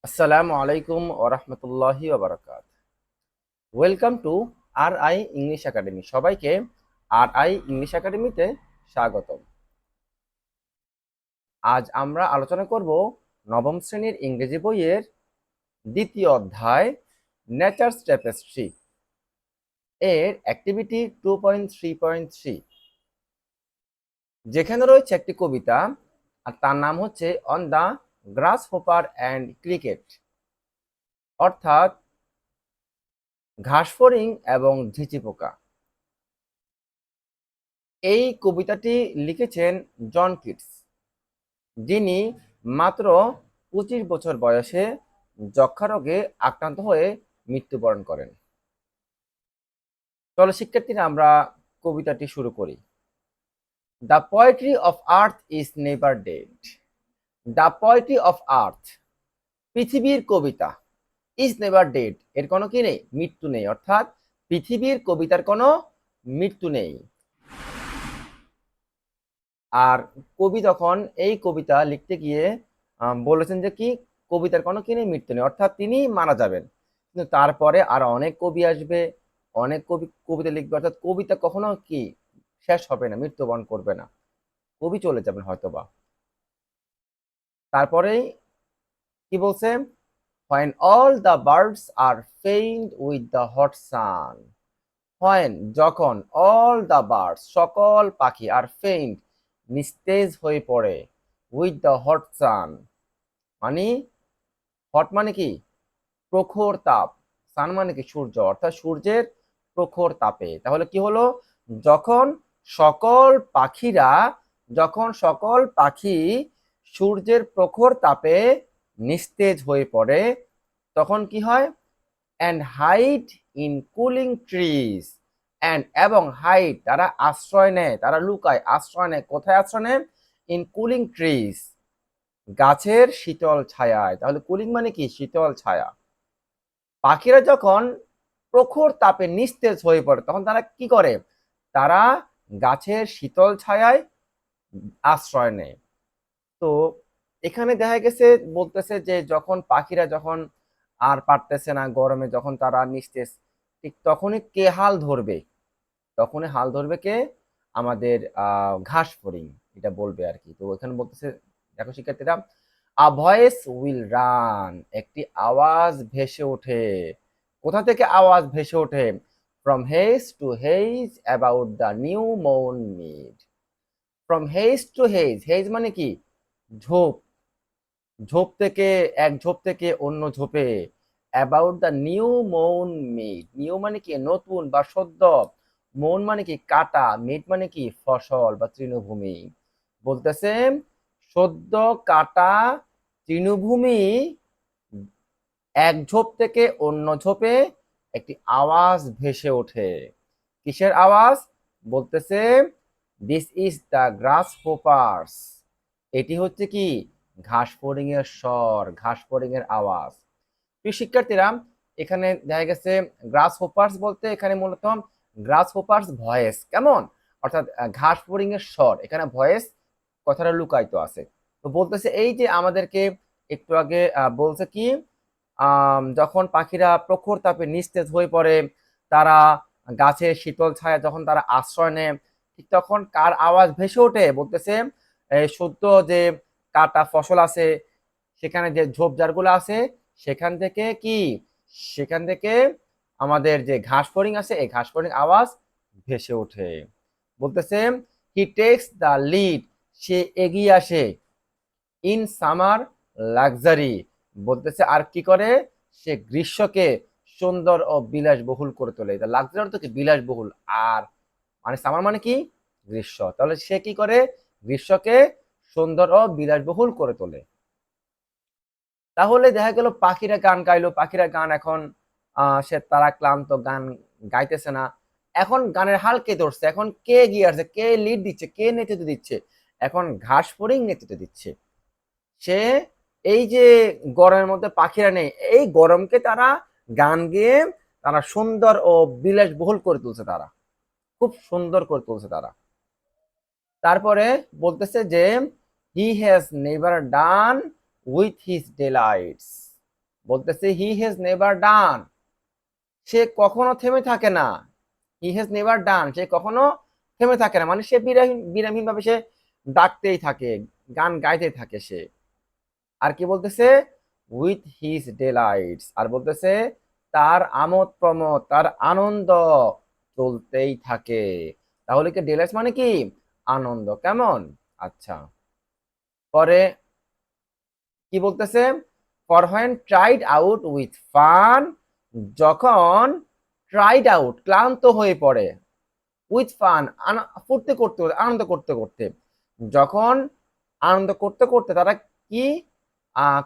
আসসালামু আলাইকুম ওরহমতুল্লাহি ওবরাকাত। Welcome to R I English academy. সবাইকে আর আই ইংলিশ একাডেমিতে স্বাগতম। আজ আমরা আলোচনা করব নবম শ্রেণীর ইংরেজি বইয়ের দ্বিতীয় অধ্যায় নেচারস ট্যাপেস্ট্রি এর অ্যাক্টিভিটি 2.3.3, যেখানে রয়েছে একটি কবিতা, আর তার নাম হচ্ছে on the grass hopper and cricket, অর্থাৎ ঘাসফড়িং এবং ঝিঁচি পোকা। এই কবিতাটি লিখেছেন জন কিটস, যিনি মাত্র 25 বছর বয়সে যক্ষা রোগে আক্রান্ত হয়ে মৃত্যুবরণ করেন। চলো শিক্ষার্থীরা আমরা কবিতাটি শুরু করি। The poetry of earth is never dead. The poetry of আর্থ, পৃথিবীর কবিতা, ইজ নেভার ডেড, এর কোনো কি নেই, মৃত্যু নেই, অর্থাৎ পৃথিবীর কবিতার কোনো মৃত্যু নেই। আর কবি তখন এই কবিতা লিখতে গিয়ে বলেছেন যে কি, কবিতার কোনো কি নেই, মৃত্যু নেই, অর্থাৎ তিনি মারা যাবেন। কিন্তু তারপরে আর অনেক কবি আসবে, অনেক কবি কবিতা লিখবে, অর্থাৎ কবিতা কখনো কি শেষ হবে না, মৃত্যুবরণ করবে না, কবি চলে যাবেন হয়তোবা। তারপরেই কি বলছে, when all the birds are faint with the hot sun, when যখন, all the birds সকল পাখি, আর faint নিস্তেজ হয়ে পড়ে, with the hot sun মানে, হট মানে কি, প্রখর তাপ, সান মানে কি, সূর্য, অর্থাৎ সূর্যের প্রখর তাপে। তাহলে কি হলো, যখন সকল পাখিরা, যখন সকল পাখি সূর্যের প্রখর তাপে নিস্তেজ হয়ে পড়ে, তখন কি হয়, and hide in cooling trees, and এবং হাইড তারা আশ্রয় নেয়, তারা লুকায়, আশ্রয় নেয়, কোথায় আশ্রয় নেয়, ইন কুলিং ট্রিজ গাছের শীতল ছায়ায়। তাহলে কুলিং মানে কি, শীতল ছায়া। পাখিরা যখন প্রখর তাপে নিস্তেজ হয়ে পড়ে, তখন তারা কি করে, তারা গাছের শীতল ছায়ায় আশ্রয় নেয়। তো এখানে দেখা গেছে, বলতেছে যে যখন পাখিরা যখন আর পারতেছে না গরমে, যখন তারা নিস্তেজ, ঠিক তখনই কে হাল ধরবে, তখনই হাল ধরবে কে, আমাদের ঘাস ফড়িং, এটা বলবে আর কি। তো এখানে বলতেছে, দেখো শিক্ষার্থীরা, আ ভয়েস উইল রান, একটি আওয়াজ ভেসে ওঠে। কোথা থেকে আওয়াজ ভেসে ওঠে, from hedge to hedge about the new mown mead. From hedge to hedge, hedge মানে কি, ঝোপ, ঝোপ থেকে, এক ঝোপ থেকে অন্য ঝোপে, about the new mown mead, new মানে কি, নতুন বা সদ্য, মৌন মানে কি, কাটা, মিড মানে কি, ফসল বা তৃণভূমি। বলতেছে সদ্য কাটা তৃণভূমি, এক ঝোপ থেকে অন্য ঝোপে একটি আওয়াজ ভেসে ওঠে। কিসের আওয়াজ, বলতেছে দিস ইজ দ্য গ্রাস হোপার্স, এটি হচ্ছে কি, ঘাস ফড়িং এর স্বর, ঘাস ফড়িং এর আওয়াজ। প্রিয় শিক্ষার্থীরা, এখানে দেখা গেছে গ্রাস হোপার্স বলতে এখানে মূলত গ্রাস হোপার্স ভয়েস কেমন, অর্থাৎ ঘাস ফড়িং এর স্বর, এখানে ভয়েস কথাটা লুকায়িত আছে। তো বলতেছে এই যে আমাদেরকে একটু আগে বলছে কি, যখন পাখিরা প্রখর তাপে নিস্তেজ হয়ে পড়ে, তারা গাছের শীতল ছায়া যখন তারা আশ্রয় নেয়, ঠিক তখন কার আওয়াজ ভেসে ওঠে, বলতেছে সদ্য যে কাটা ফসল আছে, সেখানে যে ঝোপঝাড়গুলো আছে, সেখান থেকে কি, সেখান থেকে আমাদের যে ঘাস ফড়িং আছে, এই ঘাস ফড়িং আওয়াজ ভেসে ওঠে। বলতেছে হি টেক্স দ্য লিড, সে এগিয়ে আসে, ইন সামার লাক্সারি, বলতেছে আর কি করে, সে গ্রীষ্মকে সুন্দর ও বিলাসবহুল করে তোলে। লাক্সারি অর্থ কি, বিলাসবহুল, আর মানে সামার মানে কি, গ্রীষ্ম, তাহলে সে কি করে, গ্রীষ্মকে সুন্দর ও বিলাসবহুল করে তোলে। তাহলে দেখা গেল পাখিরা গান গাইলো, পাখিরা গান এখন সে তারা ক্লান্ত, গান গাইতেছে না, এখন গানের হাল কে ধরছে, এখন কে গিয়ে আসছে, কে লিড দিচ্ছে, কে নেতৃত্ব দিচ্ছে, এখন ঘাস ফড়িং নেতৃত্ব দিচ্ছে। সে এই যে গরমের মধ্যে পাখিরা নেই, এই গরমকে তারা গান গেয়ে তারা সুন্দর ও বিলাসবহুল করে তুলছে, তারা খুব সুন্দর করে তুলছে তারা। তারপরে বলতেছে যে he has never done with his delights, বলতেছে হি হ্যাজ নেভার ডান, সে কখনো থেমে থাকে না। হি হ্যাজ নেভার ডান, সে কখনো থেমে থাকে না, মানে সে বিরামহীন ভাবে সে ডাকতেই থাকে, গান গাইতে থাকে সে। আর কি বলতেছে, উইথ হিজ ডেলাইটস, আর বলতেছে তার আমোদ প্রমোদ, তার আনন্দ চলতেই থাকে। তাহলে কি ডেলাইটস মানে কি আনন্দ, কেমন? আচ্ছা, পরে কি বলতেছে, for when tried out with fun, যখন ট্রাইড আউট ক্লান্ত হয়ে পড়ে, উইথ ফান ফুর্তি করতে করতে, আনন্দ করতে করতে, যখন আনন্দ করতে করতে তারা কি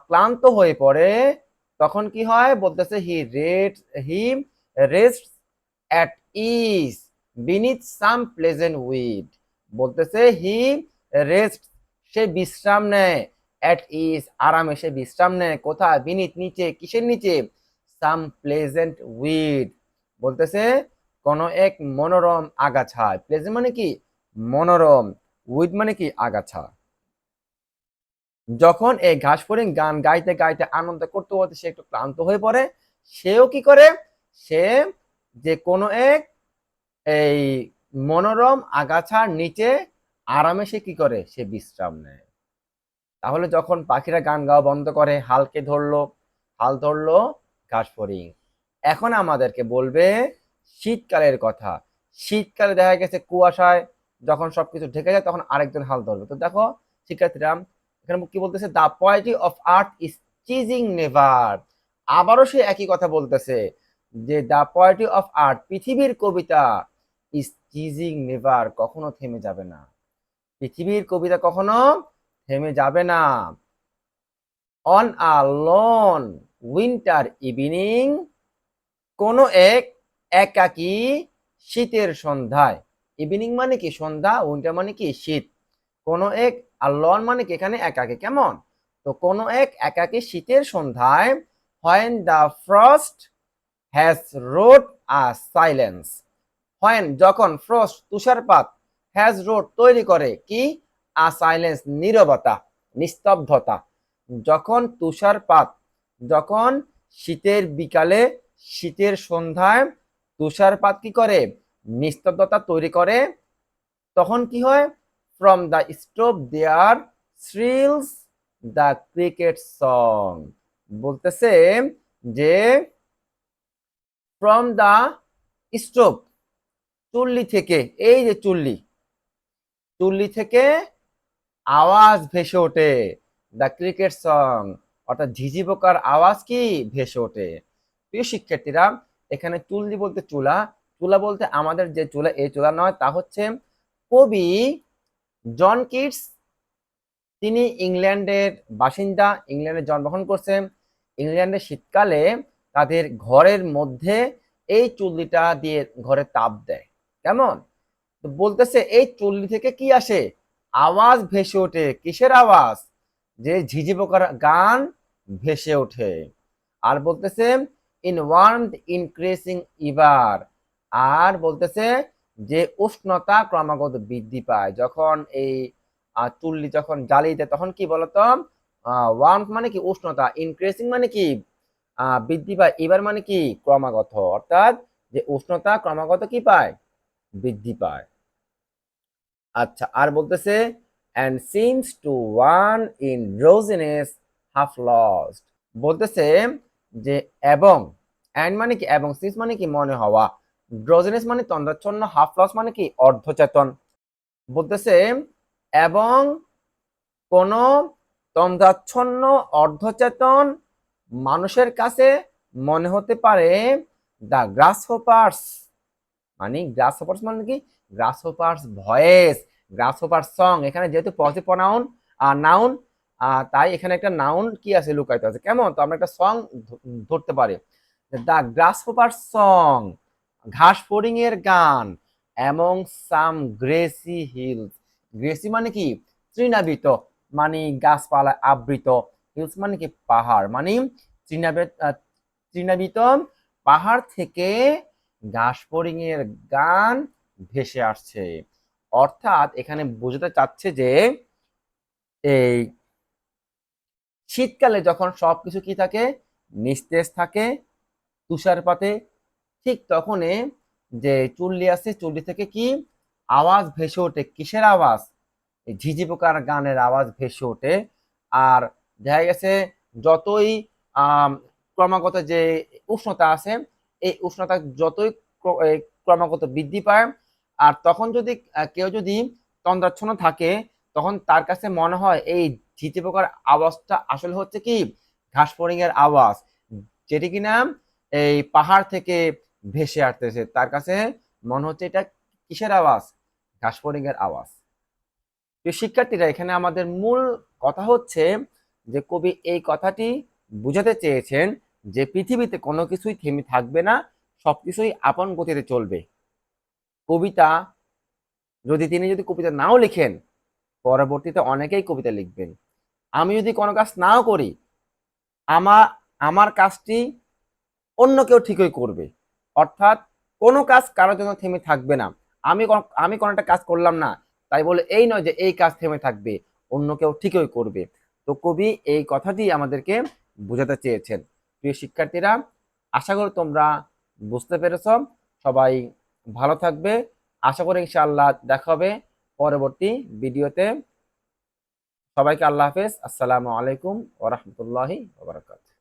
ক্লান্ত হয়ে পড়ে, তখন কি হয়, বলতেছে he rest at ease beneath some pleasant weed, বলতেছে হি রেস্ট, সে বিশ্রাম নেয়, অ্যাট ইজ আরামে সে বিশ্রাম নেয়, কোথায়, বিনিথ নিচে, কিসের নিচে, সাম প্লেজেন্ট উইড, বলতেছে কোন এক মনোরম আগাছায়, প্লেজেন্ট মানে কি মনোরম, উইড মানে কি আগাছা। যখন এই ঘাসফড়িং গান গাইতে গাইতে আনন্দ করতে করতে সে একটু ক্লান্ত হয়ে পড়ে, সেও কি করে, সে যে কোনো এক এই মনোরম আগাছার নিচে আরামে সে কি করে, সে বিশ্রাম নেয়। তাহলে যখন পাখিরা গান গাওয়া বন্ধ করে, হালকে ধরলো, হাল ধরলো ঘাসফড়িং। এখন আমাদেরকে বলবে শীতকালের কথা। শীতকালে দেখা গেছে কুয়াশায় যখন সবকিছু ঢেকে যায় তখন আরেকজন হাল ধরবে। তো দেখো শিক্ষার্থীরা, এখানে কি বলতেছে, the poetry of earth is ceasing never, আবারও সে একই কথা বলতেছে যে দ্য পোয়েট্রি অফ আর্থ, পৃথিবীর কবিতা, ইজ চিজিং নেভার, কখনো থেমে যাবে না, পৃথিবীর কবিতা কখনো থেমে যাবে না। On a lone winter evening, কোন এক একাকী শীতের সন্ধ্যায়, ইভিনিং মানে কি সন্ধ্যা, উইন্টার মানে কি শীত, কোন এক, আর লন মানে কি এখানে একাকী, কেমন? তো কোন এক একাকী শীতের সন্ধ্যায়, when the frost has road a silence, when যখন, ফ্রস্ট তুষারপাত, হ্যাজ রোড তৈরি করে কি, আ সাইলেন্স নীরবতা, নিস্তব্ধতা, যখন তুষারপাত, যখন শীতের বিকালে, শীতের সন্ধ্যায় তুষারপাত কি করে, নিস্তব্ধতা তৈরি করে, তখন কি হয়, from the stove there shrills the cricket song, বলতেছে যে ফ্রম দ্য স্টোভ, চুল্লি থেকে, এই যে চুল্লি, চুল্লি থেকে আওয়াজ ভেসে ওঠে, দ্য ক্রিকেট সং, অর্থাৎ ঝিঝি পোকার আওয়াজ কি ভেসে ওঠে। প্রিয় শিক্ষার্থীরা, এখানে চুল্লি বলতে চুলা, চুলা বলতে আমাদের যে চুলা, এই চুলা নয়, তা হচ্ছে কবি জন কিটস, তিনি ইংল্যান্ডের বাসিন্দা, ইংল্যান্ডে জন্মগ্রহণ করছেন। ইংল্যান্ডের শীতকালে তাদের ঘরের মধ্যে এই চুল্লিটা দিয়ে ঘরে তাপ দেয়, কেমন? তো বলতেছে এই চুল্লি থেকে কি আসে, আওয়াজ ভেসে ওঠে, কিসের আওয়াজ, যে ঝিঝি পোকার গান ভেসে ওঠে। আর বলতেছে ইন ওয়ার্মথ ইনক্রিজিং ইভার, আর বলতেছে যে উষ্ণতা ক্রমাগত বৃদ্ধি পায়, যখন এই চুল্লি যখন জ্বালিয়ে দেয় তখন কি বলতো, ওয়ার্মথ মানে কি উষ্ণতা, ইনক্রিজিং মানে কি বৃদ্ধি পায়, এবার মানে কি ক্রমাগত, অর্থাৎ যে উষ্ণতা ক্রমাগত কি পায়, বৃদ্ধি পায়। আচ্ছা, আর বলতেছে and seems to one in rosiness half lost, বলতেছে যে এবং, and মানে কি এবং, সিন্স মানে কি মনে হওয়া, ড্রোজেনেস মানে তন্দ্রাচ্ছন্ন, হাফ লস মানে কি অর্ধচেতন, বলতেছে এবং কোন তন্দ্রাচ্ছন্ন অর্ধচেতন মানুষের কাছে মনে হতে পারে দ্য গ্রাসহোপার্স, মানে গ্রাসহোপার্স মানে কি, গ্রাসহোপার্স ভয়েস, গ্রাসহোপার সং, এখানে যেহেতু পজিটিভ প্রনাউন নাউন, তাই এখানে একটা নাউন কি আছে লুকায়িত আছে, কেমন? তো আমরা একটা সং ধরতে পারি, দ্য গ্রাসহোপার সং, ঘাস ফড়িং এর গান, অ্যামং সাম গ্রেসি হিলস, গ্রেসি মানে কি তৃণাবৃত, মানে গাছপালায় আবৃত, হিলস মানে কি পাহাড়, মানে তৃণাবৃত পাহাড় থেকে ঘাস ফড়িং এর গান ভেসে আসছে। অর্থাৎ এখানে বোঝাতে চাচ্ছে যে এই শীতকালে যখন সবকিছু কি থাকে, নিস্তেজ থাকে তুষারপাতে, ঠিক তখনই যে চুল্লি আছে চুল্লি থেকে কি আওয়াজ ভেসে ওঠে, কিসের আওয়াজ? এই ঝিঝি পোকার গানের আওয়াজ ভেসে ওঠে। আর দেখা গেছে যতই আম, ক্রমাগত যে উষ্ণতা আছে, এই উষ্ণতা যতই ক্রমাগত বৃদ্ধি পায়, আর তখন যদি কেউ যদি তন্দ্রাচ্ছন্ন থাকে, তখন তার কাছে মনে হয় এই ঝিঝি পোকার আওয়াজটা আসলে হচ্ছে কি ঘাস ফড়িং এর আওয়াজ, যেটি কিনা এই পাহাড় থেকে ভেসে আসতেছে। তার কাছে মনে হচ্ছে এটা কিসের আওয়াজ? ঘাস ফড়িং এর আওয়াজ। তো শিক্ষার্থীরা, এখানে আমাদের মূল কথা হচ্ছে যে কবি এই কথাটি বুঝাতে চেয়েছেন যে পৃথিবীতে কোনো কিছুই থেমে থাকবে না, সবকিছুই আপন গতিতে চলবে। কবিতা তিনি যদি কবিতা নাও লিখেন, পরবর্তীতে অনেকেই কবিতা লিখবেন। আমি যদি কোনো কাজ নাও করি, আমার আমার কাজটি অন্য কেউ ঠিকই করবে। অর্থাৎ কোনো কাজ কারোর জন্য থেমে থাকবে না। আমি কোনো একটা কাজ করলাম না, তাই বলে এই নয় যে এই কাজ থেমে থাকবে, অন্য কেউ ঠিকই করবে। তো কবি এই কথাটি আমাদেরকে বোঝাতে চেয়েছেন। প্রিয় শিক্ষার্থীরা, আশা করি তোমরা বুঝতে পেরেছ। সবাই ভালো থাকবে। আশা করি ইনশাআল্লাহ দেখা হবে পরবর্তী ভিডিওতে। সবাইকে আল্লাহ হাফেজ। আসসালামু আলাইকুম ওয়া রাহমাতুল্লাহি ওয়া বারাকাতুহু।